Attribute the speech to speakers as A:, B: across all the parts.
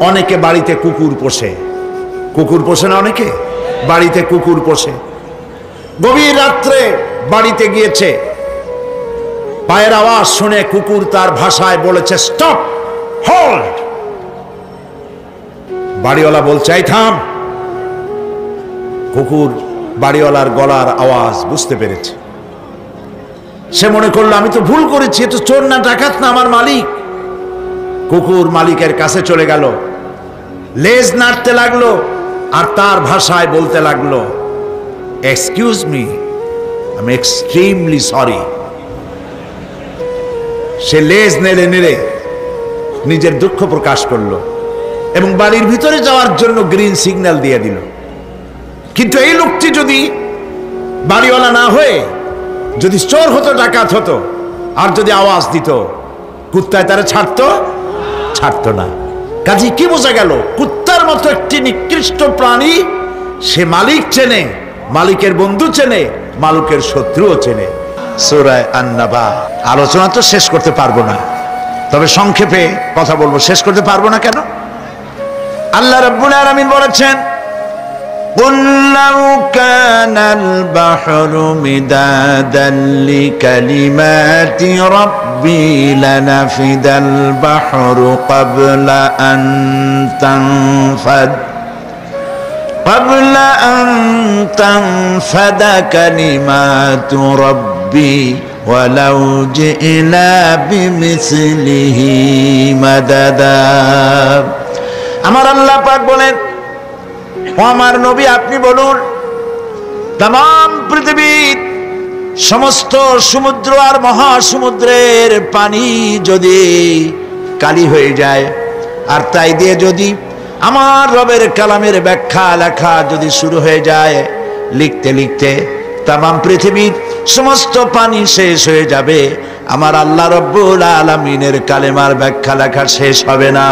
A: অনেকে বাড়িতে কুকুর পোষে, কুকুর পোষে না অনেকে, বাড়িতে কুকুর পোষে। গভীর রাত্রে বাড়িতে গিয়েছে, পায়ের আওয়াজ শুনে কুকুর তার ভাষায় বলেছে স্টপ, হোল্ড। বাড়িওয়ালা বলছে এই থাম। কুকুর বাড়িওয়ালার গলার আওয়াজ বুঝতে পেরেছে। সে মনে করলো আমি তো ভুল করেছি, এ তো চোর না ডাকাত না, আমার মালিক। কুকুর মালিকের কাছে চলে গেল, লেজ নাড়তে লাগলো আর তার ভাষায় বলতে লাগলো excuse me, I am extremely sorry. সে লেজ নেড়ে নেড়ে নিজের দুঃখ প্রকাশ করলো এবং বাড়ির ভিতরে যাওয়ার জন্য গ্রিন সিগন্যাল দিয়ে দিল। কিন্তু এই লোকটি যদি বাড়িওয়ালা না হয়ে যদি চোর হতো, ডাকাত হতো, আর যদি আওয়াজ দিত, কুত্তায় তারা ছাড়তো না। কাজী কি বোঝা গেল? কুত্তার মতো একটি নিকৃষ্ট প্রাণী, সে মালিক চেনে, মালিকের বন্ধু চেনে, মালিকের শত্রুও চেনে। সূরা আন-নাবা। আলোচনা তো শেষ করতে পারবো না, তবে সংক্ষেপে কথা বলবো। শেষ করতে পারবো না কেন? আল্লাহ রাব্বুল আলামিন বলেছেন قُلْ لَوْ كَانَ الْبَحْرُ مِدَادًا لِكَلِمَاتِ رَبِّي لَنَفِدَ الْبَحْرُ قبل أن تنفد كلمات ربي ولو جئنا بمثله مددا। আমার আল্লাহ পাক বলেন, ও আমার নবী আপনি বলুন, तमाम পৃথিবীর সমস্ত সমুদ্র আর মহাসমুদ্রের পানি যদি কালি হয়ে যায়, আর তাই দিয়ে যদি আমার রবের কালামের ব্যাখ্যা লেখা যদি শুরু হয়ে যায়, লিখতে লিখতে तमाम পৃথিবীর সমস্ত পানি শেষ হয়ে যাবে, আমার আল্লাহ রব্বুল আলামিনের কালেমার ব্যাখ্যা লেখা শেষ হবে না।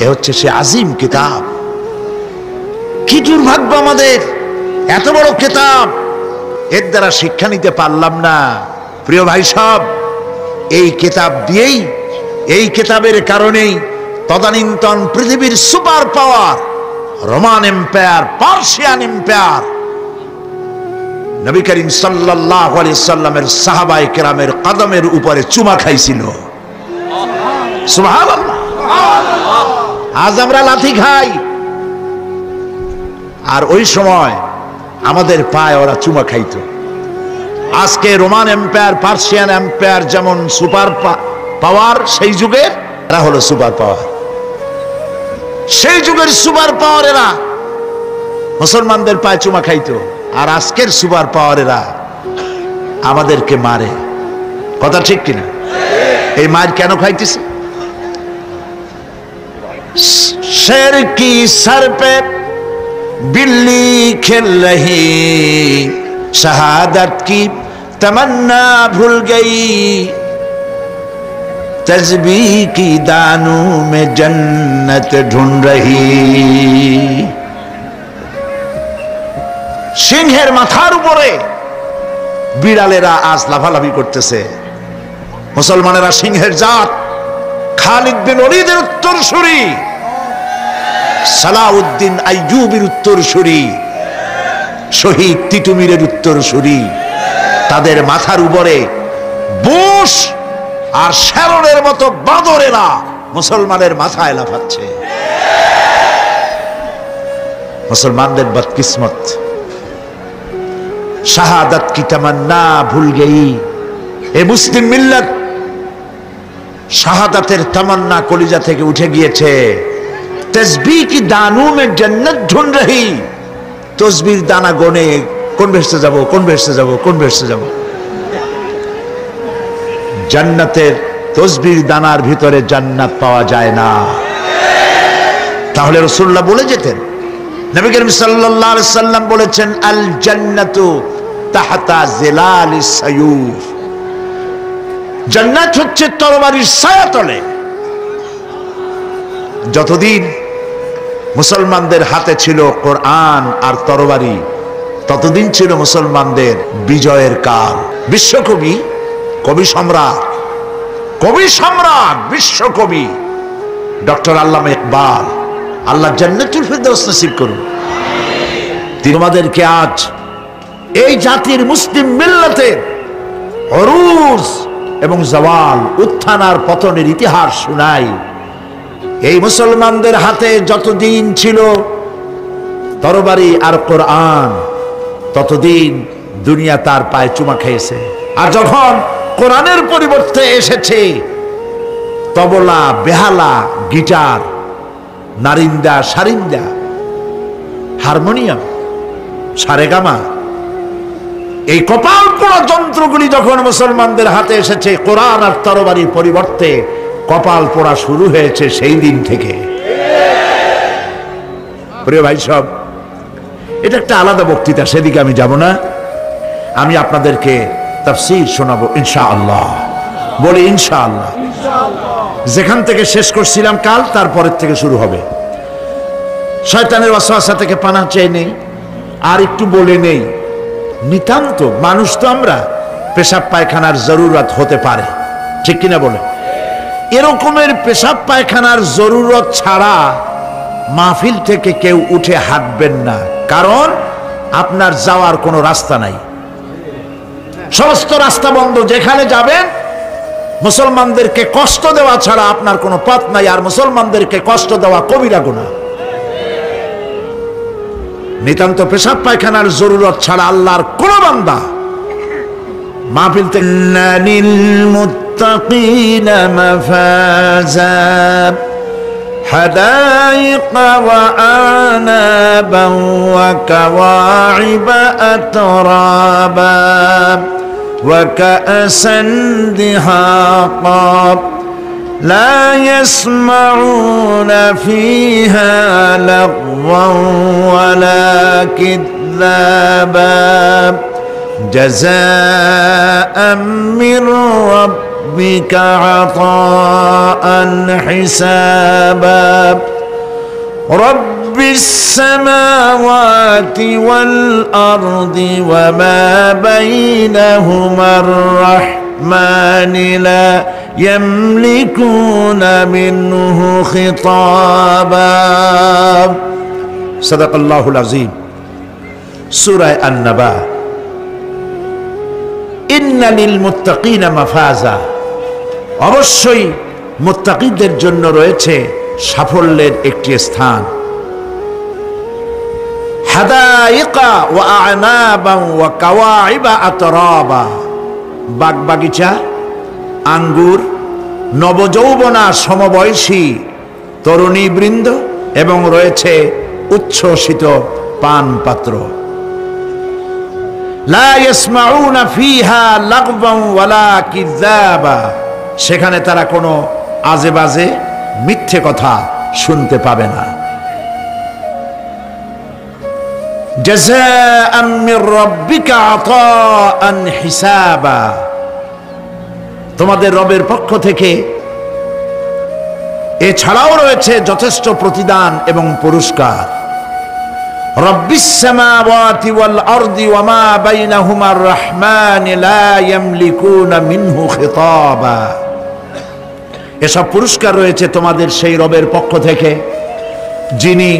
A: এ হচ্ছে সে আজিম কিতাব। কি দুর্ভাগ্য আমাদের, এত বড় কিতাব, এর দ্বারা শিক্ষা নিতে পারলাম না। প্রিয় ভাই সব, এই কিতাব দিয়েই, এই কিতাবের কারণেই তদানীন্তন পৃথিবীর super power Roman empire, Persian empire, Nabi Karim সাল্লাল্লাহু আলাইহি সাল্লামের সাহাবায়ে কেরামের কদমের উপরে চুমা খাইছিল। সুবহানাল্লাহ। আজ আমরা লাথি খাই, আর ওই সময় আমাদের পায়ে ওরা চুমা খাইতো। আজকে রোমান এম্পায়ার, পার্সিয়ান এম্পায়ার যেমন সুপার পাওয়ার, সেই যুগের এরা হলো সুপার পাওয়ার। সেই যুগের সুপার পাওয়ারেরা মুসলমানদের পায়ে চুমা খাইতো, আর আজকের সুপার পাওয়ারেরা আমাদেরকে মারে। কথা ঠিক কিনা? এই মার কেন খাইতেছে? शेर की सर पे बिल्ली खेल रही, शहादत की तमन्ना भूल गई, तस्बीह की दानों में जन्नत ढूंढ रही। সিংহের মাথার উপরে বিড়ালেরা আজ লাফালাফি করতেছে। মুসলমানেরা সিংহের জাত, খালিদ বিন ওলীদের উত্তরসূরি, সালাউদ্দিন আইয়ুবের উত্তরসূরি, শহীদ তিতুমীরের উত্তরসূরি, তাদের মাথার উপরে বুশ আর শ্যারনের মতো বাঁদরেরা মুসলমানের মাথায় লাফাচ্ছে। মুসলমানদের বদকিসমত, শাহাদাত কি তামান্না ভুল গই। এ মুসলিম মিল্লাত শাহাদাতের তামান্না কলিজা থেকে উঠে গিয়েছে। তসবিহ কি দানু মে জান্নাত ঢুঁढ রহি, তসবির দানা গনে কোন বেহেশতে যাব, কোন বেহেশতে যাব, কোন বেহেশতে যাব। জান্নাতের তসবির দানার ভিতরে জান্নাত পাওয়া যায় না। তাহলে রাসূলুল্লাহ বলে যেতেন, নবী করিম সাল্লাল্লাহু আলাইহি সাল্লাম বলেছেন, আল জান্নাতু তাহতা জিলালিস সায়ুফ, জান্নাত হচ্ছে তরবারির ছায়াতলে। যতদিন মুসলমানদের হাতে ছিল কোরআন আর তরবারি, ততদিন ছিল মুসলমানদের বিজয়ের কাল। বিশ্বকবি, কবি সম্রাট, বিশ্বকবি ডক্টর আল্লামা ইকবাল, আল্লাহ জান্নাতুল ফিরদাউস নসিব করুন। তোমাদেরকে আজ এই জাতির মুসলিম মিল্লাতের অরুজ এবং জাওয়াল, উত্থান আর পতনের ইতিহাস শোনাই। এই মুসলমানদের হাতে যতদিন ছিল তরবারি আর কোরআন, ততদিন দুনিয়া তার পায়ে চুমা খেয়েছে। আর যখন কোরআনের পরিবর্তে এসেছে তবলা, বেহালা, গিটার, নারিন্দা, সারিন্দা, হারমোনিয়াম, সারেগামা, এই কপাল পোড়া যন্ত্রগুলি যখন মুসলমানদের হাতে এসেছে, কোরআন আর তরবারির পরিবর্তে কপাল পোড়া শুরু হয়েছে সেই দিন থেকে। প্রিয় ভাই সব, এটা একটা আলাদা বক্তৃতা, সেদিকে আমি যাব না। আমি আপনাদেরকে তাফসীর শোনাবো ইনশাআল্লাহ। বলি ইনশাআল্লাহ। যেখান থেকে শেষ করছিলাম কাল, তারপরের থেকে শুরু হবে। শয়তানের ওয়াসওয়াসা থেকে পানাহ চেয়ে নেই। আর একটু বলে নেই, নিতান্ত মানুষ তো আমরা, পেশাব পায়খানার জরুরত হতে পারে, ঠিক কিনা বলে? এরকমের পেশাব পায়খানার জরুরত ছাড়া মাহফিল থেকে কেউ উঠে হাঁটবেন না, কারণ আপনার যাওয়ার কোনো রাস্তা নাই। সমস্ত রাস্তা বন্ধ। যেখানে যাবেন মুসলমানদেরকে কষ্ট দেওয়া ছাড়া আপনার কোনো পথ নাই। আর মুসলমানদেরকে কষ্ট দেওয়া কবিরা গুনাহ। নিতান্ত পেশাব পায়খানার জরুরত ছাড়া আল্লাহর কোন বান্দা মাহফিল থেকে লিল মুত্তাকিনা মাফাজা হাদাইকা ওয়া আনাবা ওয়া কাওয়াইবা আতরাবা ওয়া কাআসান দিহাকা لا يسمعون فيها لغوا ولا كذابا جزاء من ربك عطاء حسابا رب السماوات والأرض وما بينهما الرحمن لا يملكون منه خطابا صدق الله العظيم سورة النبأ إن للمتقين مفازا অবশ্যই মুত্তাকিদের জন্য রয়েছে সাফল্যের একটি স্থান হাদাইকা ওয়া আনাবা ওয়া কাওয়াইবা আতরাবা বাগবাগিচা আঙ্গুর নবযৌবনা সমবয়সী তরুণী বৃন্দ এবং রয়েছে উচ্ছ্বসিত পান পাত্র লা ইয়াসমাউনা ফিহা লাগওয়ান ওয়ালা কিযাবা সেখানে তারা কোনো আজে বাজে মিথ্যে কথা শুনতে পাবে না জাযাআন মির রাব্বিকা আতাআন হিসাবা তোমাদের রবের পক্ষ থেকে এছাড়াও রয়েছে যথেষ্ট প্রতিদান এবং পুরস্কার রব্বিস সামাওয়াতি ওয়াল আরদি ওয়া মা বাইনাহুমার রহমান লা ইয়ামলিকুনা মিনহু খিতাবা এসব পুরস্কার রয়েছে তোমাদের সেই রবের পক্ষ থেকে যিনি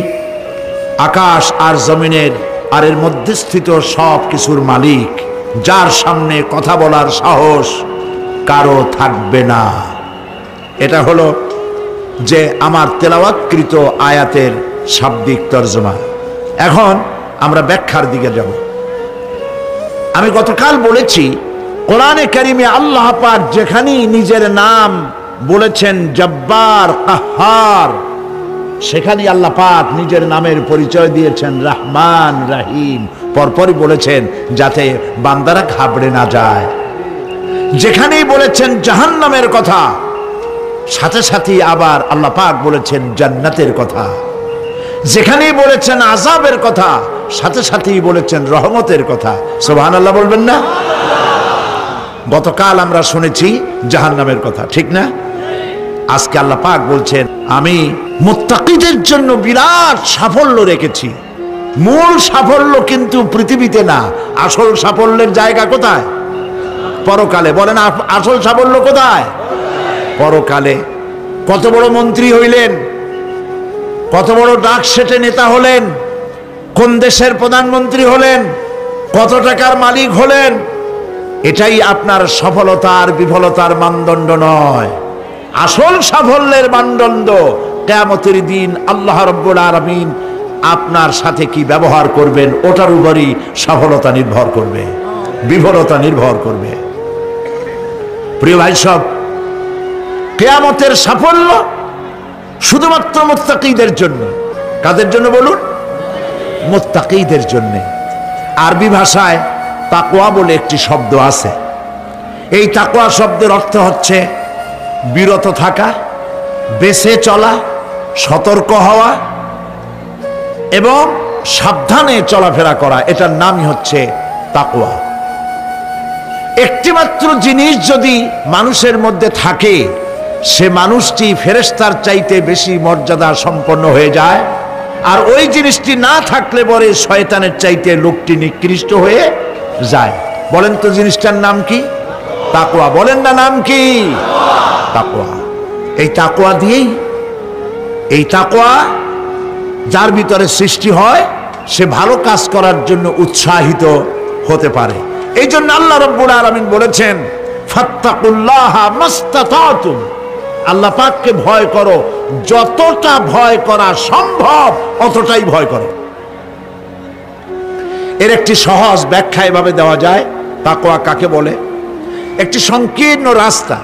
A: আকাশ আর জমিনের আর এর মধ্যে স্থিত সব কিছুর মালিক যার সামনে কথা বলার সাহস কারো থাকবে না এটা হলো যে আমার তেলাওয়াতকৃত আয়াতের শাব্দিক তরজমা এখন আমরা ব্যাখ্যার দিকে যাব আমি গতকাল বলেছি কোরআনে কারিমে আল্লাহ পাক যেখানেই নিজের নাম বলেছেন জব্বার কাহ্হার সেখানেই আল্লাহ পাক নিজের নামের পরিচয় দিয়েছেন রহমান রহিম পরপরই বলেছেন যাতে বান্দারা ঘাবড়ে না যায় যেখানেই বলেছেন জাহান্নামের কথা সাথে সাথে আবার আল্লাহ পাক বলেছেন জান্নাতের কথা যেখানেই বলেছেন আযাবের কথা সাথে সাথেই বলেছেন রহমতের কথা সুবহানাল্লাহ বলবেন না গতকাল আমরা শুনেছি জাহান্নামের কথা ঠিক না আজকে আল্লাহ পাক বলছেন আমি মুত্তাকিদের জন্য বিরাট সাফল্য রেখেছি মূল সাফল্য কিন্তু পৃথিবীতে না আসল সাফল্যের জায়গা কোথায় পরকালে বলেন আসল সাফল্য কোথায় পরকালে কত বড় মন্ত্রী হইলেন, কত বড় ডাক সেটে নেতা হলেন, কোন দেশের প্রধানমন্ত্রী হলেন, কত টাকার মালিক হলেন, এটাই আপনার সফলতার বিফলতার মানদণ্ড নয়। আসল সাফল্যের মানদণ্ড কিয়ামতের দিন আল্লাহ রাব্বুল আলামিন আপনার সাথে কি ব্যবহার করবেন, ওটার উপরই সফলতা নির্ভর করবে, বিফলতা নির্ভর করবে। প্রিয় ভাই সব, কিয়ামতের সাফল্য শুধুমাত্র মুত্তাকীদের জন্য। কাদের জন্য বলুন? মুত্তাকীদের জন্য। আরবি ভাষায় তাকওয়া বলে একটি শব্দ আছে। এই তাকওয়া শব্দের অর্থ হচ্ছে বিরত থাকা, বেঁচে চলা, সতর্ক হওয়া এবং সাবধানে চলাফেরা করা, এটার নামই হচ্ছে তাকওয়া। একটিমাত্র জিনিস যদি মানুষের মধ্যে থাকে, সে মানুষটি ফেরেশতার চাইতে বেশি মর্যাদা সম্পন্ন হয়ে যায়। আর ওই জিনিসটি না থাকলে পরে শয়তানের চাইতে লোকটি নিকৃষ্ট হয়ে যায়। বলেন তো জিনিসটার নাম কি? তাকওয়া। বলেন না নাম কি? তাকওয়া। এই তাকওয়া দিয়েই, এই তাকওয়া যার ভিতরে সৃষ্টি হয়, সে ভালো কাজ করার জন্য উৎসাহিত হতে পারে। এই জন্য আল্লাহ রাব্বুল আলামিন বলেছেন, ফাত্তাকুল্লাহা মাস্তাতাতুম, আল্লাহ পাককে ভয় করো, যতটা ভয় করা সম্ভব অতটাই ভয় করো। এর একটি সহজ ব্যাখ্যা এভাবে দেওয়া যায়, তাকওয়া কাকে বলে? একটি সংকীর্ণ রাস্তা,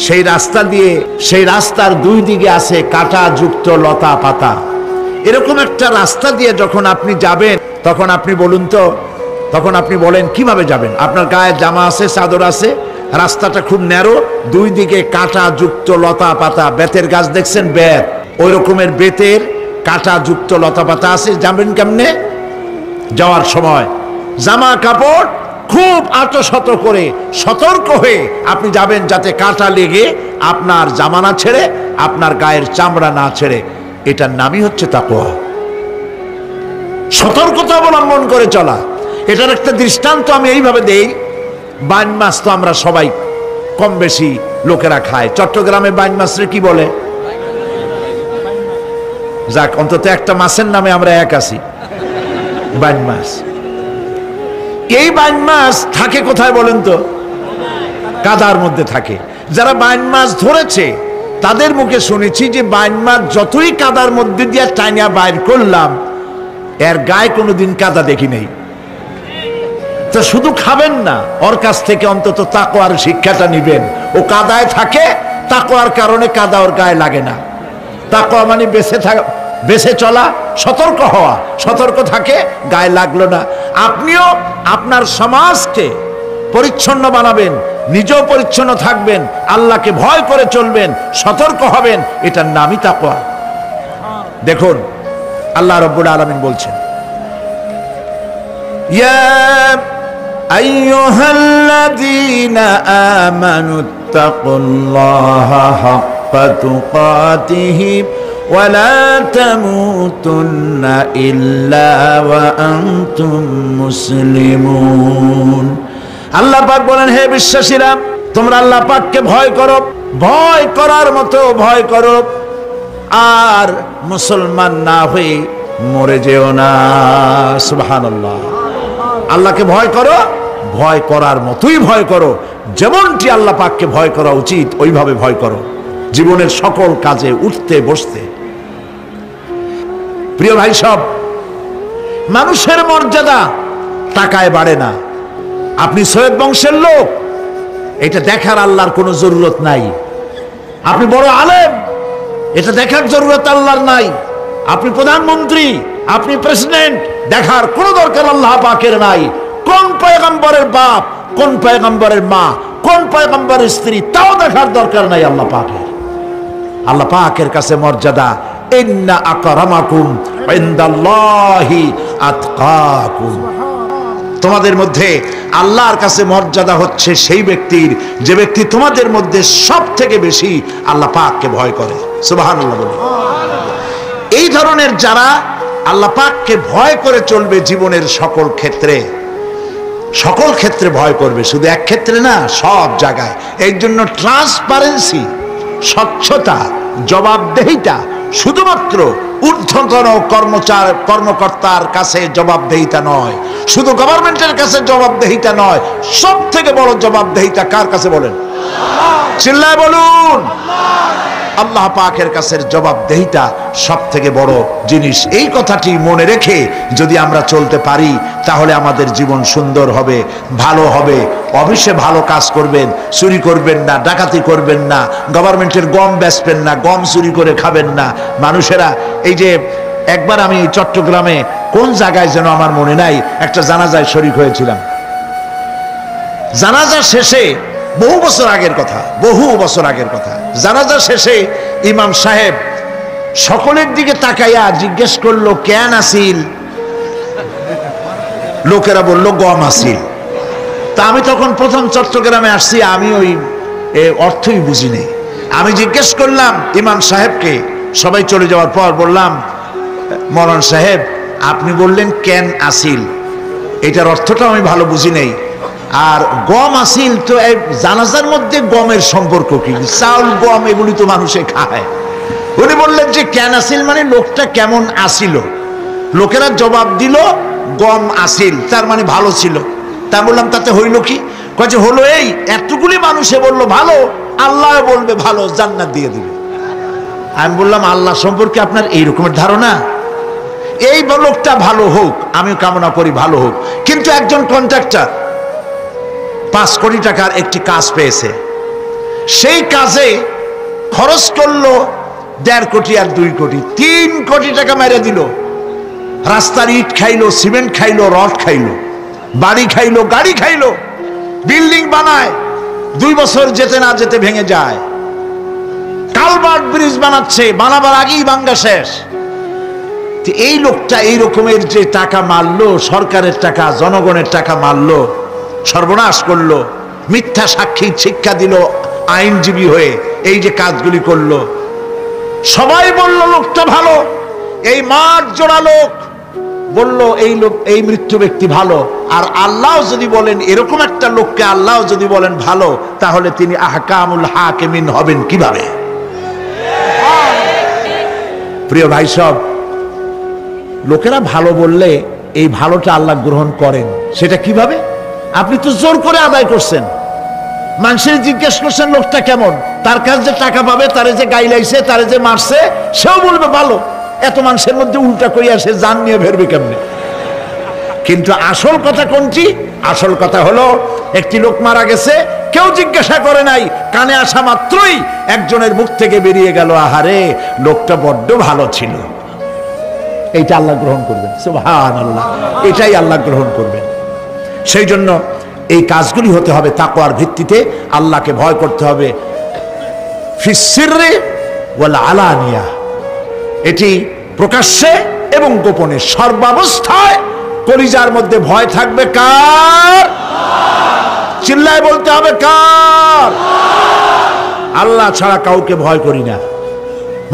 A: সেই রাস্তা দিয়ে, সেই রাস্তার দুই দিকে আছে কাঁটা যুক্ত লতা পাতা। এরকম একটা রাস্তা দিয়ে যখন আপনি যাবেন, তখন আপনি বলুন তো, তখন আপনি বলেন কিভাবে যাবেন? আপনার গায়ে জামা আছে, চাদর আছে, রাস্তাটা খুব ন্যারো, দুই দিকে কাঁটা যুক্ত লতা পাতা। বেতের গাছ দেখছেন? বেত, ওই রকমের বেতের কাঁটা যুক্ত লতা পাতা আছে। যাবেন কেমনে? যাওয়ার সময় জামা কাপড় খুব আঁটশত করে সতর্ক হয়ে আপনি যাবেন, যাতে কাঁটা লেগে আপনার জামা না ছেড়ে, আপনার গায়ের চামড়া না ছেড়ে। এটার নামই হচ্ছে তাকওয়া। সতর্কতা অবলম্বন করে চলা। এটার একটা দৃষ্টান্ত আমি এইভাবে দেই। বাইন মাছ তো আমরা সবাই কম বেশি লোকেরা খায়। চট্টগ্রামে বাইন মাছরে কি বলে? যাক, অন্তত একটা মাছের নামে আমরা এক আছি, বাইন মাছ। এই বাইন মাছ থাকে কোথায় বলেন তো? কাদার মধ্যে থাকে। যারা বাইন মাছ ধরেছে তাদের মুখে শুনেছি যে বাইন মাছ যতই কাদার মধ্যে দিয়ে টাইনা বাইর করলাম, এর গায়ে কোনোদিন কাদা দেখি নেই। তো শুধু খাবেন না, ওর কাছ থেকে অন্তত তাকওয়ার শিক্ষাটা নিবেন। ও কাদায় থাকে, তাকওয়ার কারণে কাদা ওর গায়ে লাগে না। তাকওয়া মানে বেঁচে থাকা, বেঁচে চলা, সতর্ক হওয়া। সতর্ক থাকে, গায়ে লাগলো না। আপনিও আপনার সমাজকে পরিচ্ছন্ন বানাবেন, নিজেও পরিচ্ছন্ন থাকবেন, আল্লাহকে ভয় করে চলবেন, সতর্ক হবেন, এটার নামই তাকওয়া। দেখুন আল্লাহ রাব্বুল আলামিন বলছেন, ইয়া আইয়ুহাল্লাযীনা আমানুত্তাকুল্লাহা হাক্কা তুকাতিহি ওয়া লা তামুতুন্না ইল্লা ওয়া আনতুম মুসলিমুন। আল্লাহ পাক বলেন, হে বিশ্বাসীরা, তোমরা আল্লাহ পাককে ভয় করো, ভয় করার মতো ভয় করো, আর মুসলমান না হয়ে মরে যেও না। সুবহানাল্লাহ। আল্লাহকে ভয় করো, ভয় করার মতোই ভয় করো, যেমনটি আল্লাহ পাককে ভয় করা উচিত ওইভাবে ভয় করো, জীবনের সকল কাজে উঠতে বসতে। প্রিয় ভাই সব, মানুষের মর্যাদা টাকায় বাড়ে না। আপনি সৈয়দ বংশের লোক, এটা দেখার আল্লাহর কোনো জরুরত নাই। আপনি বড় আলেম, এটা দেখার জরুরত আল্লাহর নাই। আপনি প্রধানমন্ত্রী, আপনি প্রেসিডেন্ট, দেখার কোনো দরকার আল্লাহ পাকের নাই। কোন পয়গম্বরের বাপ, কোন পয়গম্বরের মা, কোন পয়গম্বরের স্ত্রী, তাও দেখার দরকার নাই আল্লাহ পাকের। আল্লাহ পাকের কাছে মর্যাদা, ইন্না আকরামাকুম ইনদাল্লাহি আতকাকুম। তোমাদের মধ্যে আল্লাহর কাছে মর্যাদা হচ্ছে সেই ব্যক্তির, যে ব্যক্তি তোমাদের মধ্যে সব থেকে বেশি আল্লাহ পাককে ভয় করে। সুবহানাল্লাহ বলে। এই ধরনের যারা আল্লাহ পাককে ভয় করে চলবে জীবনের সকল ক্ষেত্রে, সকল ক্ষেত্রে ভয় করবে, শুধু এক ক্ষেত্রে না, সব জায়গায়। এই জন্য ট্রান্সপারেন্সি, স্বচ্ছতা, জবাবদেহিতা শুধুমাত্র ঊর্ধ্বতন কর্মকর্তার কাছে জবাবদেহিতা নয়, শুধু গভর্নমেন্টের কাছে জবাবদেহিতা নয়, সব থেকে বড় জবাবদেহিতা কার কাছে বলেন? চিল্লায় বলুন। আল্লাহ পাকের কাছে জবাবদেহিতা সব থেকে বড় জিনিস। এই কথাটি মনে রেখে যদি আমরা চলতে পারি তাহলে আমাদের জীবন সুন্দর হবে, ভালো হবে। অফিসে ভালো কাজ করবেন, চুরি করবেন না, ডাকাতি করবেন না, গভর্নমেন্টের গম বেচবেন না, গম চুরি করে খাবেন না। মানুষেরা এই যে একবার আমি চট্টগ্রামে কোন জায়গায় যেন আমার মনে নাই, একটা জানাজায় শরীক হয়েছিলাম। জানাজা শেষে বহু বছর আগের কথা, জানাজা শেষে ইমাম সাহেব সকলের দিকে তাকাইয়া জিজ্ঞেস করলো, কেন আসিল? লোকেরা বলল গম আসিল। তা আমি তখন প্রথম চট্টগ্রামে আসছি, আমি ওই অর্থই বুঝি নেই। আমি জিজ্ঞেস করলাম ইমাম সাহেবকে, সবাই চলে যাওয়ার পর বললাম, মৌলানা সাহেব আপনি বললেন কেন আসিল, এটার অর্থটা আমি ভালো বুঝি নেই। আর গম আসিল, তো জানাজার মধ্যে গমের সম্পর্ক কি? চাউল গম এগুলি তো মানুষে খায়। উনি বললেন যে কেন আসিল মানে লোকটা কেমন আসিল। লোকেরা জবাব দিল গম আসিল, তার মানে ভালো ছিল। তা বললাম তাতে হইল কি? কয়েছে হলো এই, এতগুলি মানুষে বললো ভালো, আল্লাহ বলবে ভালো, জান্নাত দিয়ে দিবে। আমি বললাম আল্লাহ সম্পর্কে আপনার এই রকমের ধারণা? এই লোকটা ভালো হোক, আমিও কামনা করি ভালো হোক, কিন্তু একজন কন্ট্রাক্টর 5 কোটি টাকার একটি কাজ পেয়েছে, সেই কাজে খরচ করলো 1.5 কোটি আর 2 কোটি, 3 কোটি টাকা মেরে দিল। রাস্তার ইট খাইলো, সিমেন্ট খাইলো, রড খাইলো, বাড়ি খাইলো, গাড়ি খাইলো, বিল্ডিং বানায়, 2 বছর যেতে না যেতে ভেঙে যায়। কালভার্ট ব্রিজ বানাচ্ছে, বানাবার আগেই ভাঙ্গা শেষ। এই লোকটা এই রকমের যে টাকা মারলো, সরকারের টাকা, জনগণের টাকা মারলো, সর্বনাশ করলো, মিথ্যা সাক্ষী শিক্ষা দিল আইনজীবী হয়ে, এই যে কাজগুলি করলো, সবাই বলল লোকটা ভালো। এই মাঠ জোড়া লোক বলল এই লোক, এই মৃত্যু ব্যক্তি ভালো। আর আল্লাহ যদি বলেন এরকম একটা লোককে আল্লাহ যদি বলেন ভালো, তাহলে তিনি আহকামুল হাকিমিন হবেন কিভাবে? প্রিয় ভাই সব, লোকেরা ভালো বললে এই ভালোটা আল্লাহ গ্রহণ করেন। সেটা কিভাবে? আপনি তো জোর করে আদায় করছেন, মানুষের জিজ্ঞেস করছেন লোকটা কেমন, তার কাছে যে টাকা পাবে, তারে যে গাইলাইছে, তারে যে মারছে, সেও বলবে ভালো। এত মানুষের মধ্যে উল্টা কইয়া সে জান নিয়ে বেরবে কেমনে? কিন্তু আসল কথা কোনটি? আসল কথা হলো একটি লোক মারা গেছে, কেউ জিজ্ঞাসা করে নাই, কানে আসা মাত্রই একজনের মুখ থেকে বেরিয়ে গেল, আহারে লোকটা বড্ড ভালো ছিল। এইটা আল্লাহ গ্রহণ করবেন, সুবহানাল্লাহ, এটাই আল্লাহ গ্রহণ করবেন। সেই জন্য এই কাজগুলি হতে হবে তাকওয়ার ভিত্তিতে, আল্লাহকে ভয় করতে হবে। ফিস সিররি ওয়াল আলানিয়া, এটি প্রকাশ্যে এবং গোপনে, সর্বাবস্থায় কলিজার মধ্যে ভয় থাকবে কার? চিল্লায় বলতে হবে কার? আল্লাহ ছাড়া কাউকে ভয় করি না,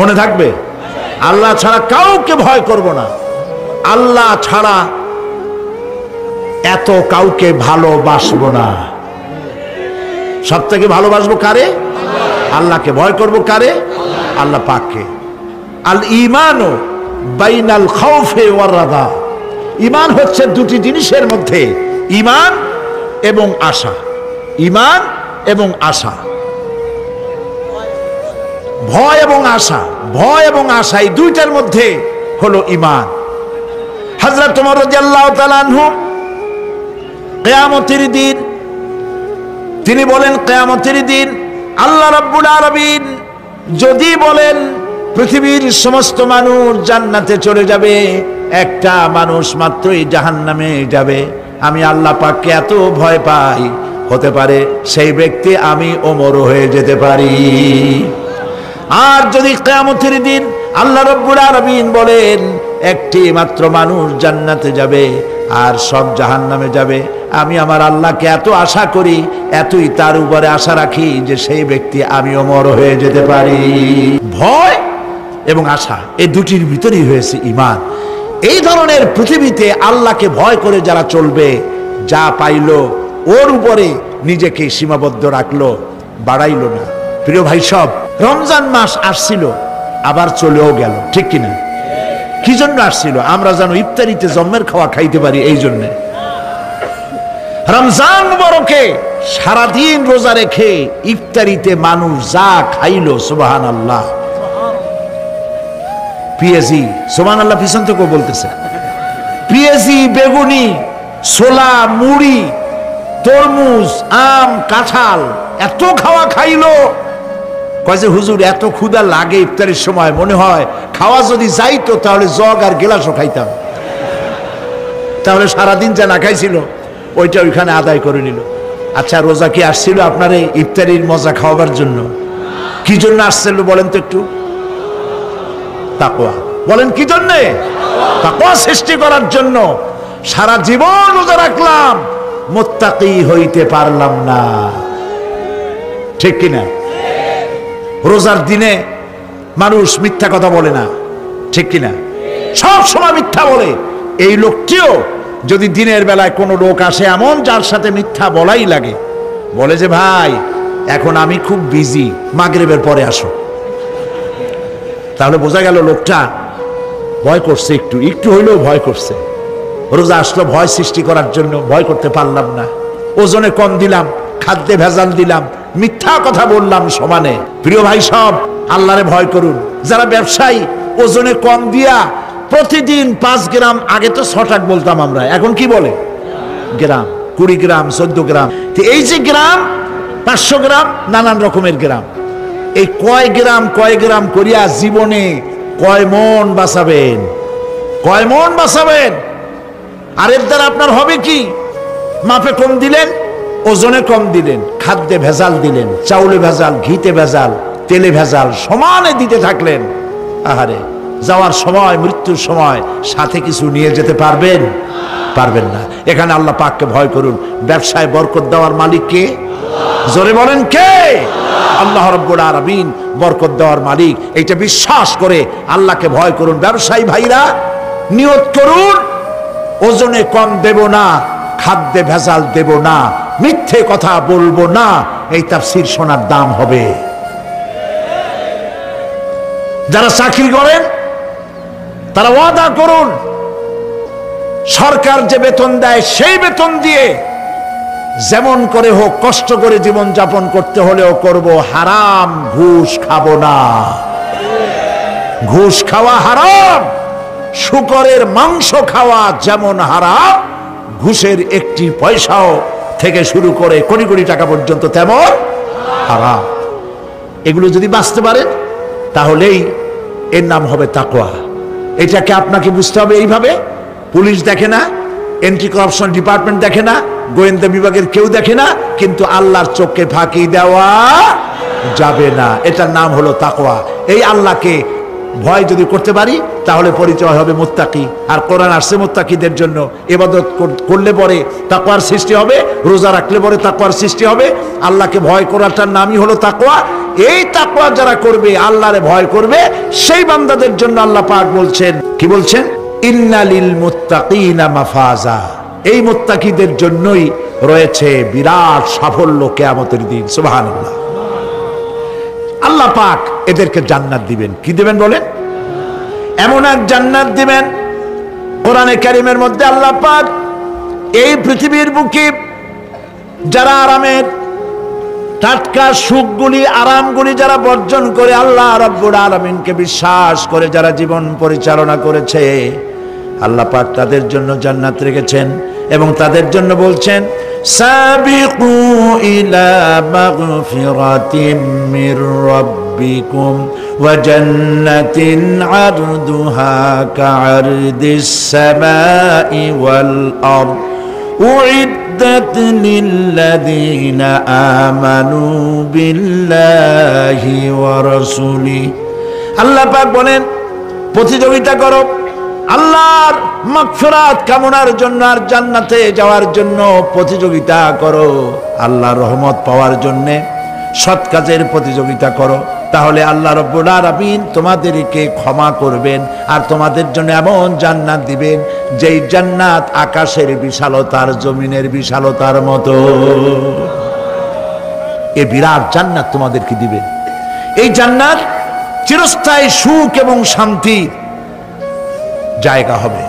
A: মনে থাকবে। আল্লাহ ছাড়া কাউকে ভয় করব না, আল্লাহ ছাড়া এত কাউকে ভালোবাসবো না। সব থেকে ভালোবাসবো কারে? আল্লাহকে। ভয় করব কারে? আল্লাহ পাককে। আল ঈমানু বাইনাল খাউফি ওয়ার রাজা, ঈমান হচ্ছে দুটি জিনিসের মধ্যে, ঈমান এবং আশা। ঈমান এবং আশা, ভয় এবং আশা, ভয় এবং আশা, এই দুইটার মধ্যে হলো ঈমান। হযরত ওমর রাদিয়াল্লাহু তাআলা আনহু কিয়ামতের দিন তিনি বলেন, কিয়ামতের দিন আল্লাহ রাব্বুল আলামিন যদি বলেন পৃথিবীর সমস্ত মানুষ জান্নাতে চলে যাবে, একটা মানুষ মাত্রই জাহান্নামে যাবে, আমি আল্লাহ পাককে এত ভয় পাই, হতে পারে সেই ব্যক্তি আমি ওমর হয়ে যেতে পারি। আর যদি কিয়ামতের দিন আল্লাহ রাব্বুল আলামিন বলেন একটি মাত্র মানুষ জান্নাতে যাবে আর সব জাহান্নামে যাবে, আমি আমার আল্লাহকে এত আশা করি, এতই তার উপরে আশা রাখি যে সেই ব্যক্তি আমি ওমর হয়ে যেতে পারি। ভয় এবং আশা, এই দুটির ভিতরেই হয়েছে ঈমান। এই ধরনের পৃথিবীতে আল্লাহকে ভয় করে যারা চলবে, যা পাইলো ওর উপরে নিজেকে সীমাবদ্ধ রাখলো, বাড়াইলো না। প্রিয় ভাই সব, রমজান মাস আসছিল, আবার চলেও গেল, ঠিক কিনা? কি জন্য আসছিল? আমরা যেন ইফতারিতে জম্মের খাওয়া খাইতে পারি, এই জন্যে। রমজান মুবারকে সারাদিন রোজা রেখে ইফতারিতে মানুষ যা খাইল, সুবহানাল্লাহ। পেঁয়াজি, সুবহানাল্লাহ পিছন থেকেও বলতেছে, পেঁয়াজি, বেগুনি, ছোলা, মুড়ি, তরমুজ, আম, কাঁঠাল, এত খাওয়া খাইলো। কয় যে হুজুর এত ক্ষুধা লাগে ইফতারের সময়, মনে হয় খাওয়া যদি যাইতো তাহলে জগ আর গেলাসও খাইতাম। তাহলে সারাদিন যা না খাইছিল ওইটা ওইখানে আদায় করে নিল। আচ্ছা, রোজা কি আসছিল আপনারে ইফতারির মজা খাওয়াবার জন্য? কি জন্য আসছিল বলেন তো একটু? তাকওয়া। বলেন কি জন্যে? তাকওয়া সৃষ্টি করার জন্য। সারা জীবন রোজা রাখলাম, মুত্তাকি হইতে পারলাম না, ঠিক কিনা? রোজার দিনে মানুষ মিথ্যা কথা বলে না, ঠিক কিনা? সব সময় মিথ্যা বলে। এই লোকটিও যদি দিনের বেলায় কোনো লোক আসে এমন যার সাথে মিথ্যা বলাই লাগে, বলে যে ভাই এখন আমি খুব বিজি, মাগরিবের পরে আসো, তাহলে বোঝা গেল লোকটা ভয় করছে, একটু একটু হইলেও ভয় করছে। রোজা আসলো ভয় সৃষ্টি করার জন্য, ভয় করতে পারলাম না, ওজনে কম দিলাম, খাদ্যে ভেজাল দিলাম, মিথ্যা কথা বললাম সমানে। প্রিয় ভাই সব, আল্লাহরে ভয় করুন। যারা ব্যবসায়ী ওজনে কম দিয়া প্রতিদিন 5 গ্রাম, আগে তো 6 টাকা বলতাম আমরা, এখন কি বলে? গ্রাম, 20 গ্রাম, 14 গ্রাম। এই যে গ্রাম, 500 গ্রাম, নানান রকমের গ্রাম, এই কয় গ্রাম করিয়া জীবনে কয় মন বাঁচাবেন? কয় মন বাঁচাবেন? আর এর দ্বারা আপনার হবে কি? মাপে কম দিলেন, ওজনে কম দিলেন, খাদ্যে ভেজাল দিলেন, চাউলে ভেজাল, ঘিতে ভেজাল, তেলে ভেজাল, সমানে দিতে থাকলেন। আহারে, যাওয়ার সময়, মৃত্যুর সময় সাথে কিছু নিয়ে যেতে পারবেন? পারবেন না। এখানে আল্লাহ পাককে ভয় করুন। ব্যবসায় বরকত দেওয়ার মালিক কে? জোরে বলেন কে? আল্লাহ রাব্বুল আলামিন বরকত দেওয়ার মালিক। এইটা বিশ্বাস করে আল্লাহকে ভয় করুন। ব্যবসায়ী ভাইরা নিয়ত করুন, ওজনে কম দেব না, খাদ্যে ভেজাল দেব না, মিথ্যে কথা বলবো না, এই তাফসীর শোনার দাম হবে। যারা চাকরি করেন তারা ওয়াদা করুন, সরকার যে বেতন দেয় সেই বেতন দিয়ে যেমন করে হোক কষ্ট করে জীবন যাপন করতে হলেও করব, হারাম ঘুষ খাবো না। ঘুষ খাওয়া হারাম, শূকরের মাংস খাওয়া যেমন হারাম, ঘুষের একটি পয়সাও থেকে শুরু করে কোটি কোটি টাকা পর্যন্ত তেমন হারাম। এগুলো যদি বাঁচতে পারেন তাহলেই এর নাম হবে তাকওয়া। এটাকে আপনাকে বুঝতে হবে এইভাবে। পুলিশ দেখে না, এন্টি করাপশন ডিপার্টমেন্ট দেখে না, গোয়েন্দা বিভাগের কেউ দেখে না, কিন্তু আল্লাহর চোখকে ফাঁকি দেওয়া যাবে না। এটার নাম হলো তাকওয়া। এই আল্লাহকে ভয় যদি করতে পারি তাহলে পরিচয় হবে মুত্তাকি। আর কোরআন আসছে মুত্তাকিদের জন্য। ইবাদত করলে পরে তাকওয়ার সৃষ্টি হবে, রোজা রাখলে পরে তাকওয়ার সৃষ্টি হবে। আল্লাহকে ভয় করাটার নামই হলো তাকওয়া। এই তাকওয়া যারা করবে, আল্লাহরে ভয় করবে, সেই বান্দাদের জন্য আল্লাহ পাক বলছেন, কি বলছেন? ইন্নালিল মুত্তাকিনা মাফাজা। এই মুত্তাকিদের জন্যই রয়েছে বিরাট সাফল্য কিয়ামতের দিন। সুবহানাল্লাহ। আল্লাহ পাক এদেরকে জান্নাত দিবেন। কি দিবেন বলেন? এমন এক জান্নাত দিবেন, কোরআনে কারীমের মধ্যে আল্লাহ পাক এই পৃথিবীর বুকে যারা আরামের টাটকা সুখগুলি, আরামগুলি যারা বর্জন করে আল্লাহ রাব্বুল আলামিনকে বিশ্বাস করে যারা জীবন পরিচালনা করেছে, আল্লাহ পাক তাদের জন্য জান্নাত রেখেছেন। এবং তাদের জন্য বলছেন, সাবিকু ইলা মাগফিরাতিম মির রাব্বিকুম ওয়া জান্নাতিন আরদুহা কাআরদিস সামাই ওয়াল আরদ উইদ্দাত লিল্লাযীনা আমানু বিল্লাহি ওয়া রাসূলিহি। আল্লাহ পাক বলেন, প্রতিযোগিতা করো আল্লাহর মাগফিরাত কামনার জন্য আর জান্নাতে যাওয়ার জন্য প্রতিযোগিতা করো। আল্লাহর রহমত পাওয়ার জন্য সৎ কাজের প্রতিযোগিতা করো, তাহলে আল্লাহ রাব্বুল আলামিন তোমাদেরকে ক্ষমা করবেন আর তোমাদের জন্য এমন জান্নাত দিবেন যেই জান্নাত আকাশের বিশালতার, জমিনের বিশালতার মতো। এ বিরাট জান্নাত তোমাদেরকে দিবেন। এই জান্নাত চিরস্থায়ী সুখ এবং শান্তির জায়গা হবে।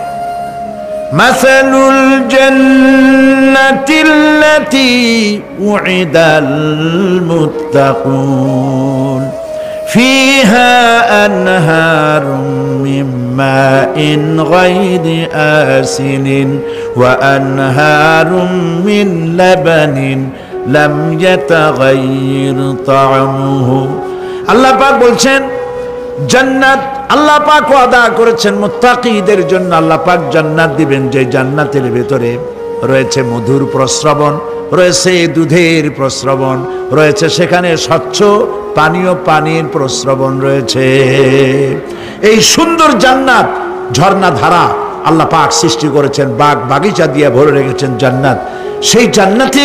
A: মাসালুল জান্নাতিল্লাতী উইদাল মুত্তাকুন ফিহা আনহারুম মিন মাইন গায়রি আসিনিন ওয়া আনহারুম মিন লাবানিন লাম ইয়াতাগায়্যার তা'আমুহু। আল্লাহ পাক বলছেন জান্নাত আল্লাহ পাক ওয়াদা করেছেন মুত্তাকিদের জন্য। আল্লাহ পাক জান্নাত দিবেন যে জান্নাতের ভেতরে রয়েছে মধুর প্রস্রবণ, রয়েছে দুধের প্রস্রবণ, রয়েছে সেখানে স্বচ্ছ পানীয় পানির প্রস্রবণ রয়েছে। এই সুন্দর জান্নাত ঝর্ণা ধারা আল্লাহ পাক সৃষ্টি করেছেন, বাগ বাগিচা দিয়ে ভরে রেখেছেন জান্নাত। সেই জান্নাতে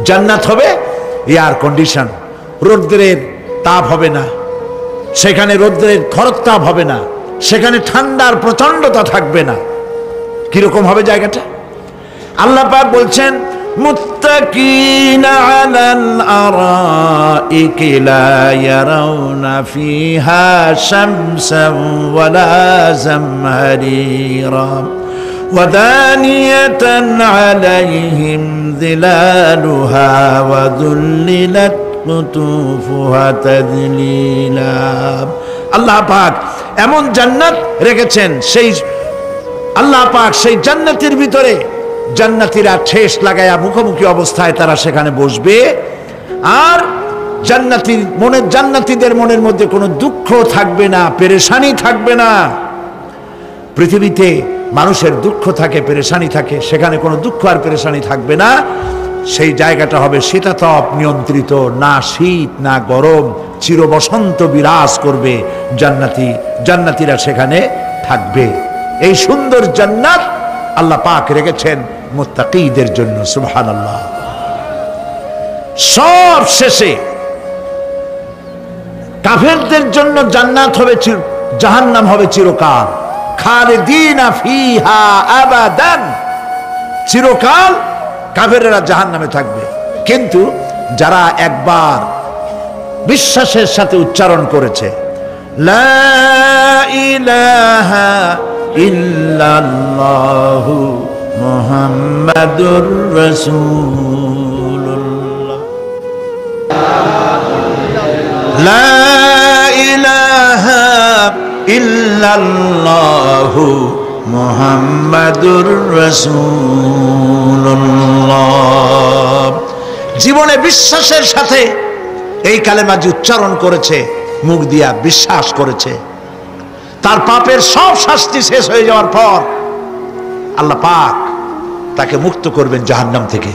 A: জান্নাত হবে এয়ার কন্ডিশন, রৌদ্রের তাপ হবে না সেখানে, রৌদ্রের খরতাপ হবে না সেখানে, ঠান্ডার প্রচন্ডতা থাকবে না। কিরকম হবে জায়গাটা? আল্লাহ পাক বলছেন মুত্তাকিনা আলাল আরাইকি লা ইয়ারাউনা ফিহা শামসান ওয়ালা জামহারিরা ওয়া দানিয়াতান আলাইহিম যিলালুহা ওয়া যুল্লিলাত কুতুফুহা তাযলিলা। আল্লাহ পাক এমন জান্নাত রেখেছেন, সেই আল্লাহ পাক সেই জান্নাতের ভিতরে জান্নাতীরা ঠেস লাগায়া মুখোমুখি অবস্থায় তারা সেখানে বসবে, আর জান্নাতীদের মনের মধ্যে কোনো দুঃখ থাকবে না, পেরেশানি থাকবে না। পৃথিবীতে মানুষের দুঃখ থাকে, পেরেশানি থাকে, সেখানে কোনো দুঃখ আর পেরেশানি থাকবে না। সেই জায়গাটা হবে শীতাতপ নিয়ন্ত্রিত, না শীত না গরম, চির বসন্ত বিরাজ করবে। জান্নাতীরা সেখানে থাকবে। এই সুন্দর জান্নাত আল্লাহ পাক রেখেছেন মুত্তাকিদের জন্য। সুবহানাল্লাহ। সব শেষে কাফেরদের জন্য জান্নাত হবে, জাহান্নাম হবে চিরকাল। খালিদিনা ফিহা আবাদান, চিরকাল কাফেরেরা জাহান্নামে থাকবে। কিন্তু যারা একবার বিশ্বাসের সাথে উচ্চারণ করেছে লা ইলাহা ইল্লাল্লাহু মুহাম্মাদুর রাসূলুল্লাহ, লা ইলাহা ইল্লাল্লাহু মুহাম্মাদুর রাসূলুল্লাহ, জীবনে বিশ্বাসের সাথে এই কালেমা যে উচ্চারণ করেছে, মুখ দিয়া বিশ্বাস করেছে, তার পাপের সব শাস্তি শেষ হয়ে যাওয়ার পর আল্লাহ পাক তাকে মুক্ত করবেন জাহান্নাম থেকে।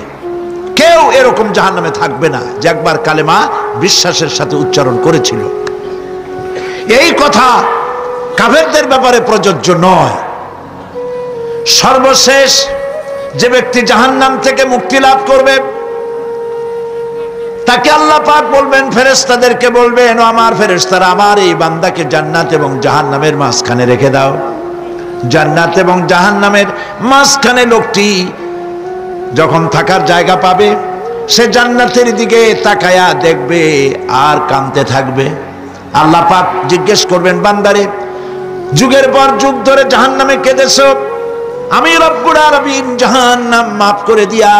A: কেউ এরকম জাহান্নামে থাকবে না যে একবার কালেমা বিশ্বাসের সাথে উচ্চারণ করেছিল। এই কথা কাফেরদের ব্যাপারে প্রযোজ্য নয়। সর্বশেষ যে ব্যক্তি জাহান্নাম থেকে মুক্তি লাভ করবে তাকে আল্লাহ পাক বলবেন, ফেরেশতাদেরকে বলবেন, ও আমার ফেরেশতারা, আমার এই বান্দাকে জান্নাত এবং জাহান্নামের মাঝখানে রেখে দাও। জান্নাত এবং জাহান্নামের মাঝখানে লোকটি যখন থাকার জায়গা পাবে, সে জান্নাতের দিকে তাকায়া দেখবে আর কাঁদতে থাকবে। আল্লাহ পাক জিজ্ঞেস করবেন, বান্দারে, যুগের পর যুগ ধরে জাহান্নামে কেঁদেছ, আমি রব্বুল আলামিন জাহান্নাম মাফ করে দিয়া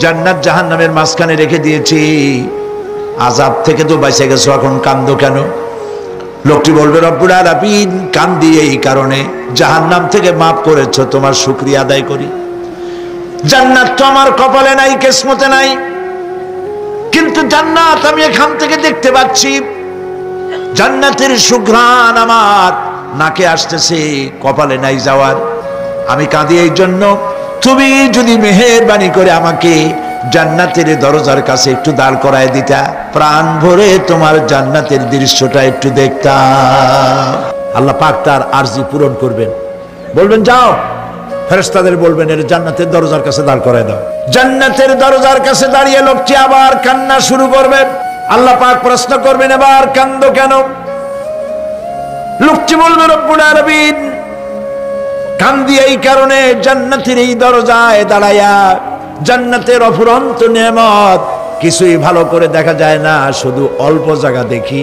A: জান্নাত জাহান্নামের মাঝখানে রেখে দিয়েছি, আযাব থেকে তো বেঁচে গেছো, এখন কান্দো কেন? লোকটি বলবে, রব্বুল আলামিন কান্দি এই কারণে, জাহান্নাম থেকে মাফ করেছো, তোমার শুকরিয়া আদায় করি। জান্নাত তো আমার কপালে নাই, কিসমতে নাই, কিন্তু জান্নাত আমি এখান থেকে দেখতে পাচ্ছি, জান্নাতের সুঘ্রাণ আমার নাকে আসতেছে, কপালে নাই যাওয়ার। আমি কাঁদি এই জন্য, তুমি যদি মেহেরবানি করে আমাকে জান্নাতের দরজার কাছে একটু দাঁড় করায় দিতা, প্রাণ ভরে তোমার জান্নাতের দৃশ্যটা একটু দেখতাম। আল্লাহ পাক তার আরজি পূরণ করবেন, বলবেন যাও, ফেরেশতাদের বলবেন এর জান্নাতের দরজার কাছে দাঁড় করায় দাও। জান্নাতের দরজার কাছে দাঁড়িয়ে লোকটি আবার কান্না শুরু করবে। আল্লাহ পাক প্রশ্ন করবেন, এবার কান্দো কেন? লোকটি বলবে, রব্বুল আলামিন কান্দি এই কারণে, জান্নাতের এই দরজায় দাঁড়ায়া জান্নাতের অফুরন্ত নেয়ামত কিছুই ভালো করে দেখা যায় না, শুধু অল্প জায়গা দেখি।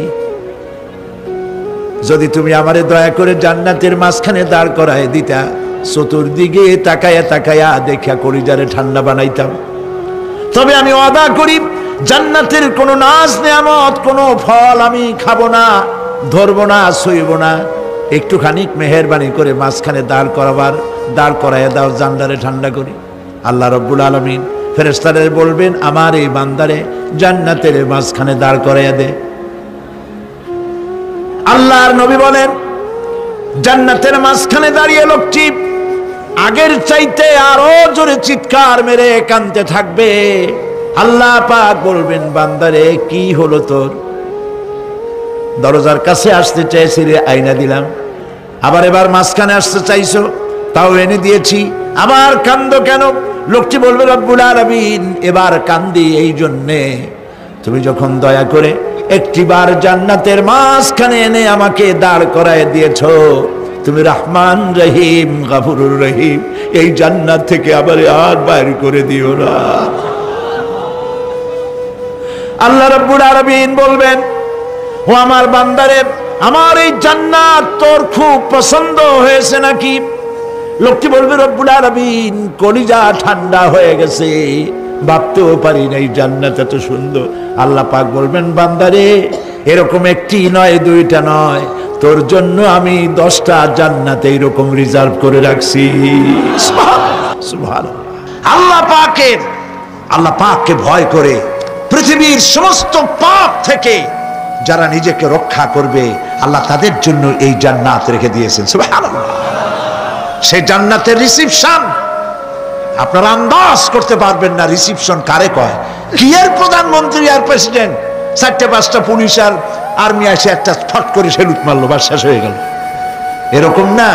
A: যদি তুমি আমারে দয়া করে জান্নাতের মাঝখানে দাঁড় করায় দিতা, চতুর্দিকে তাকায়া তাকায়া দেখা কলিজারে ঠান্ডা বানাইতাম। তবে আমি ওয়াদা করি, জান্নাতের কোনো নাজ নেয়ামত, কোনো ফল আমি খাবো না, ধরবো না, ছুঁইব না। একটুখানি মেহেরবানি করে মাঝখানে দাঁড় করাইয়া দাও, জান্নারে ঠান্ডা করি। আল্লাহ রব্বুল আলামিন ফেরেশতাদের বলবেন, আমার এই বান্দারে জান্নাতের মাঝখানে দাঁড় করাইয়া দে। আল্লাহর নবী বলেন, জান্নাতের মাঝখানে দাঁড়িয়ে লোকটি আগের চাইতে আরো জোরে চিৎকার মেরে কাঁদতে থাকবে। আল্লাহ পাক বলবেন, বান্দারে কি হলো তোর? দরজার কাছে আসতে চাইছিলে, আইনা দিলাম। এবার মাঝখানে আসতে চাইছো, তাও এনে দিয়েছি। আবার কান্দো কেন? লোকটি বলবে, রব্বুল আলামিন, এবার কান্দি এই জন্যে, তুমি যখন দয়া করে একটিবার জান্নাতের মাঝখানে এনে আমাকে দাঁড় করায় দিয়েছো, তুমি রহমান রহিম গফুরুর রহিম, এই জান্নাত থেকে আবার আর বাইর করে দিও না। আল্লাহ রাব্বুল আলামিন বলবেন, ও আমার বান্দারে, আমার এই জান্নাত তোর খুব পছন্দ হয়েছে নাকি? লোকটি বলবে, রব্বুল আলামিন, কলিজা ঠান্ডা হয়ে গেছে, ভাবতেও পারি নাই জান্নাত এত সুন্দর। আল্লাহ পাক বলবেন, বান্দারে, এরকম একটি নয়, দুইটা নয়, তোর জন্য আমি 10টা জান্নাত এইরকম রিজার্ভ করে রাখছি। সুবহানাল্লাহ। আল্লাহ পাককে ভয় করে পৃথিবীর সমস্ত পাপ থেকে যারা নিজেকে রক্ষা করবে, আল্লাহ তাদের জন্য এই জান্নাত রেখে দিয়েছেন। সুবহানাল্লাহ। সেই জান্নাতের রিসিপশন আপনারা আন্দাজ করতে পারবেন না। রিসিপশন কারে কয়? কি এর প্রধানমন্ত্রী আর প্রেসিডেন্ট, 4-5টা পুলিশ আর আর্মি এসে একটা ফট করে সেলুট মারলো, বাস শেষ হয়ে গেল, এরকম না।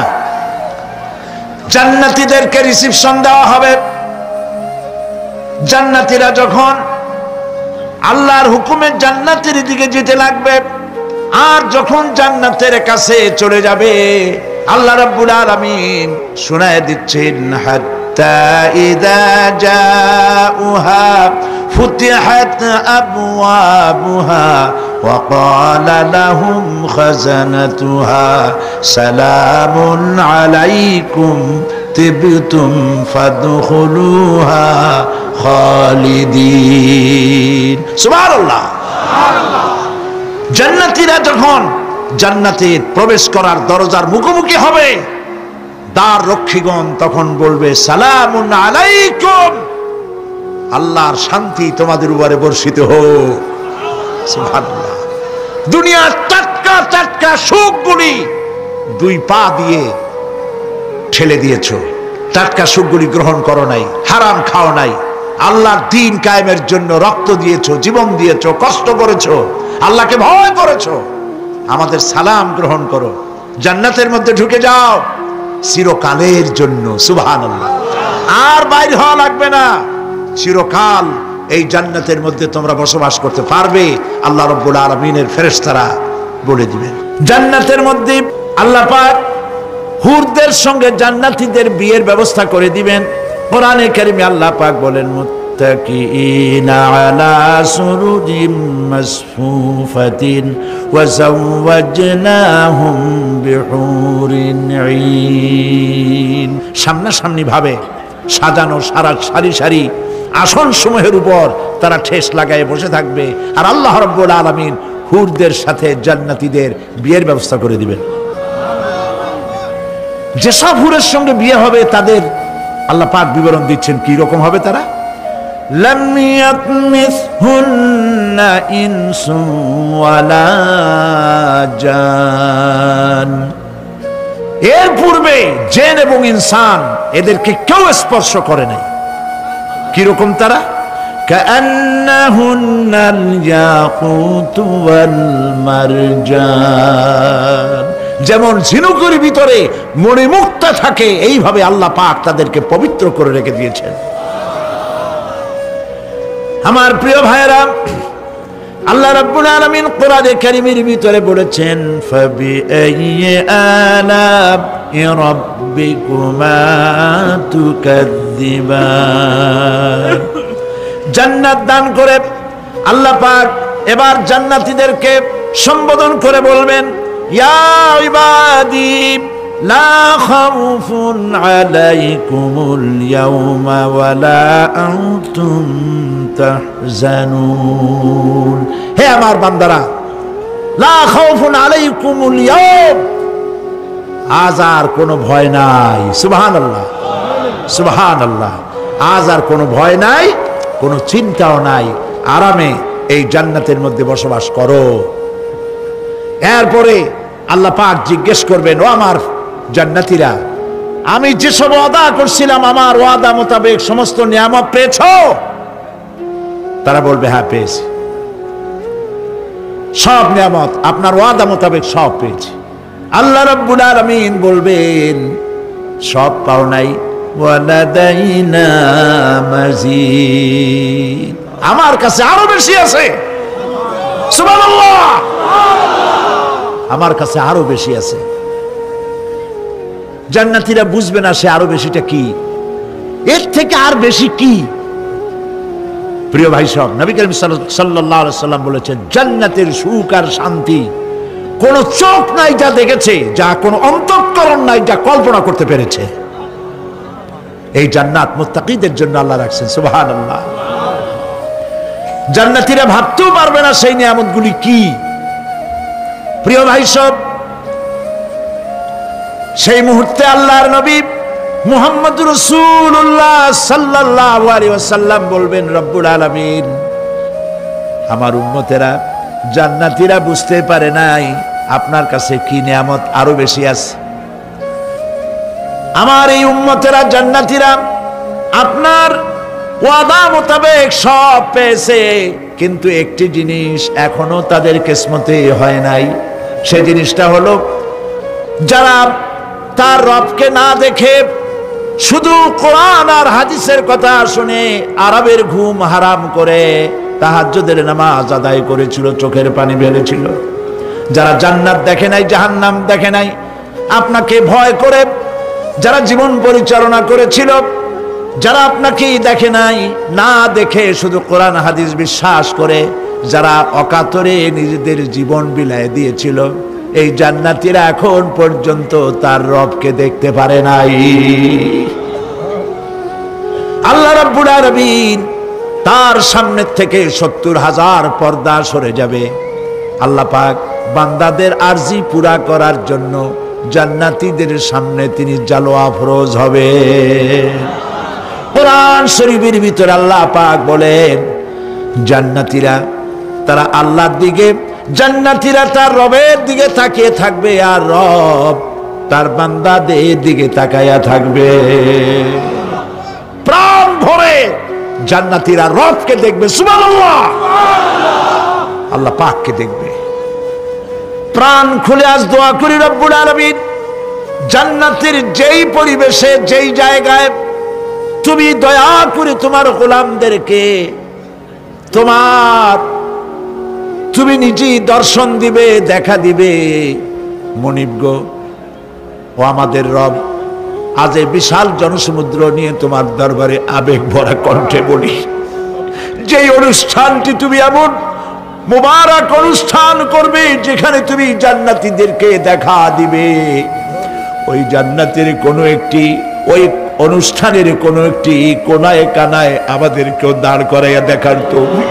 A: জান্নাতীদেরকে রিসিপশন দেওয়া হবে। জান্নাতীরা যখন আল্লাহর হুকুমে জান্নাতের দিকে যেতে লাগবে, আর যখন জান্নাতের কাছে চলে যাবে, আল্লাহ রাব্বুল আলামিন শোনায় দিচ্ছেন, হাত্তা ইযা জাউহা ফুতিহাত আবওয়াবুহা ওয়া ক্বালা লাহুম খাজানাতুহা সালামুন আলাইকুম তিবতুম ফাদখুলুহা খালিদিন। সুবহানাল্লাহ। জান্নাতীরা যখন জান্নাতে প্রবেশ করার দরজার মুখোমুখি হবে, দ্বার রক্ষীগণ তখন বলবে, সালামুন আলাইকুম, আল্লাহর শান্তি তোমাদের উপরে বর্ষিত হোক। সুবহানাল্লাহ। দুনিয়ার টাটকা টাটকা সুখগুলি 2 পা দিয়ে ঠেলে দিয়েছো, টাটকা সুখগুলি গ্রহণ করো নাই, হারাম খাও নাই, আল্লাহর দ্বীন কায়েমের জন্য রক্ত দিয়েছো, জীবন দিয়েছো, কষ্ট করেছো, আল্লাহকে ভয় করেছো। আমাদের সালাম গ্রহণ করো, জান্নাতের মধ্যে ঢুকে যাও চিরকালের জন্য। সুবহানাল্লাহ। আর বাইর হওয়া লাগবে না, চিরকাল এই জান্নাতের মধ্যে তোমরা বসবাস করতে পারবে। আল্লাহ রাব্বুল আলামিনের ফেরেশতারা বলে দিবেন। জান্নাতের মধ্যে আল্লাহ পাক হুরদের সঙ্গে জান্নাতীদের বিয়ের ব্যবস্থা করে দিবেন। কোরআনে কারিমে আল্লাহ পাক বলেন, মুত্তাকিইনা আলা সুরুজিম মাসফুফাতিন ওয়া যাওয়াজনাহুম বিহুরিন ঈন। সামনাসামনি ভাবে সাজানো সারি সারি আসন সমূহের উপর তারা ঠেস লাগায় বসে থাকবে, আর আল্লাহ রাব্বুল আলামিন হুরদের সাথে জান্নাতীদের বিয়ের ব্যবস্থা করে দিবেন। যেসব হুরের সঙ্গে বিয়ে হবে তাদের আল্লাহ পাক বিবরণ দিচ্ছেন কি রকম হবে তারা। লাম ইয়াতমিসহুন্না ইনসুন ওয়ালা জান। এর পূর্বে জিন এবং ইনসান এদেরকে কেউ স্পর্শ করে নাই। কি রকম তারা? কাআন্নাহুন্নাল ইয়াকুতু ওয়াল মারজান। যেমন ঝিনুকের ভিতরে মণিমুক্তা থাকে, এইভাবে আল্লাহ পাক তাদেরকে পবিত্র করে রেখে দিয়েছেন। আমার প্রিয় ভাইরা, আল্লাহ রাব্বুল আলামিন কোরআনে কারীমের ভিতরে বলেছেন, ফাবিআইয়ি আলা'i রাব্বিকুমা তুকাযযিবান। জান্নাত দান করে আল্লাহ পাক এবার জান্নাতীদেরকে সম্বোধন করে বলবেন, ইয়া ইবাদি লা খাউফুন আলাইকুমুল ইয়াওমা ওয়ালা আনতুম তাহজানুন। হে আমার বান্দারা, লা খাউফুন আলাইকুমুল ইয়াওম, আজ আর কোনো ভয় নাই। সুবহানাল্লাহ, সুবহানাল্লাহ। আজ আর কোনো ভয় নাই, কোনো চিন্তাও নাই, আরামে এই জান্নাতের মধ্যে বসবাস করো। এরপরে আল্লাহ পাক জিজ্ঞেস করবেন, ও আমার জান্নাতীরা, আমি যেসব ওয়াদা করছিলাম আমার ওয়াদা মোতাবেক সমস্ত নিয়ামত পেয়েছো? তারা বলবে, হ্যাঁ পেয়েছি, সব নিয়ামত আপনার ওয়াদা মোতাবেক সব পেয়েছি। আল্লাহ রাব্বুল আলামিন বলবেন, সব পাও নাই, ওয়ালাদাইনা মাজিদ, আমার কাছে আরো বেশি আছে। সুবহানাল্লাহ, আমার কাছে আরো বেশি আছে। জান্নাতীরা বুঝবে না সে আরো বেশিটা কি, এর থেকে আর বেশি কি। প্রিয় ভাই সব, নবী করিম সাল্লাল্লাহু আলাইহি সাল্লাম বলেছেন, জান্নাতের সুখ আর শান্তি কোন চোখ নাই যা দেখেছে, যা কোন অন্তঃকরণ নাই যা কল্পনা করতে পেরেছে। এই জান্নাত মুত্তাকিদের জন্য আল্লাহ রাখছেন। সুবহানাল্লাহ। জান্নাতীরা ভাবতেও পারবে না সেই নিয়ামতগুলি কি। প্রিয় ভাই সব, সেই মুহূর্তে আল্লাহর নবী মুহাম্মদুর রাসূলুল্লাহ সাল্লাল্লাহু আলাইহি ওয়াসাল্লাম বলবেন, রব্বুল আলামিন, আমার উম্মতেরা জান্নাতীরা বুঝতে পারে নাই আপনার কাছে কি নিয়ামত আরো বেশি আছে। আমার এই উম্মতেরা জান্নাতীরা আপনার ওয়াদা মোতাবেক সব পেয়েছে, কিন্তু একটি জিনিস এখনো তাদের কিসমতে হয় নাই। সে জিনিসটা হলো, যারা তার রবকে না দেখে শুধু কোরআন আর হাদিসের কথা শুনে আরবের ঘুম হারাম করে তাহাজ্জুদের নামাজ আদায় করেছিল, চোখের পানি ফেলেছিল, যারা জান্নাত দেখে নাই, জাহান্নাম দেখে নাই, আপনাকে ভয় করে যারা জীবন পরিচালনা করেছিল, যারা আপনাকে দেখে নাই, না দেখে শুধু কোরআন হাদিস বিশ্বাস করে যারা অকাতরে নিজেদের জীবন বিলায় দিয়েছিল, এই জান্নাতীরা এখন পর্যন্ত তার রবকে দেখতে পারে নাই। আল্লাহ রাব্বুল আলামিন তার সামনে থেকে ৭০,০০০ পর্দা সরে যাবে। আল্লাহ পাক বান্দাদের আরজি পুরা করার জন্য জান্নাতীদের সামনে তিনি জালোয়া ফরজ হবে। কোরআন শরীফের ভিতরে আল্লাহ পাক বলেন, জান্নাতীরা তারা আল্লাহর দিকে, জান্নাতীরা তার রবের দিকে তাকিয়ে থাকবে, আর রব তার বান্দাদের দিকে তাকায়া থাকবে। প্রাণ ভরে জান্নাতীরা রবকে দেখবে। সুবহানাল্লাহ, আল্লাহ পাককে দেখবে। প্রাণ খুলে আজ দোয়া করি, রব্বুল আলামিন, জান্নাতের যেই পরিবেশে, যেই জায়গায় তুমি দয়া করে তোমার গোলামদেরকে তুমি নিজেই দর্শন দিবে, দেখা দিবে। মনিব গো, ও আমাদের রব, আজ এই বিশাল জনসমুদ্র নিয়ে তোমার দরবারে আবেগ ভরা কণ্ঠে বলি, যেই অনুষ্ঠানটি তুমি এমন মুবারক অনুষ্ঠান করবে যেখানে তুমি জান্নাতীদেরকে দেখা দিবে, ওই জান্নাতের কোনো একটি, ওই অনুষ্ঠানের কোনো একটি কোনায় কানায় আমাদেরকেও দাঁড় করাইয়া দেখার তৌফিক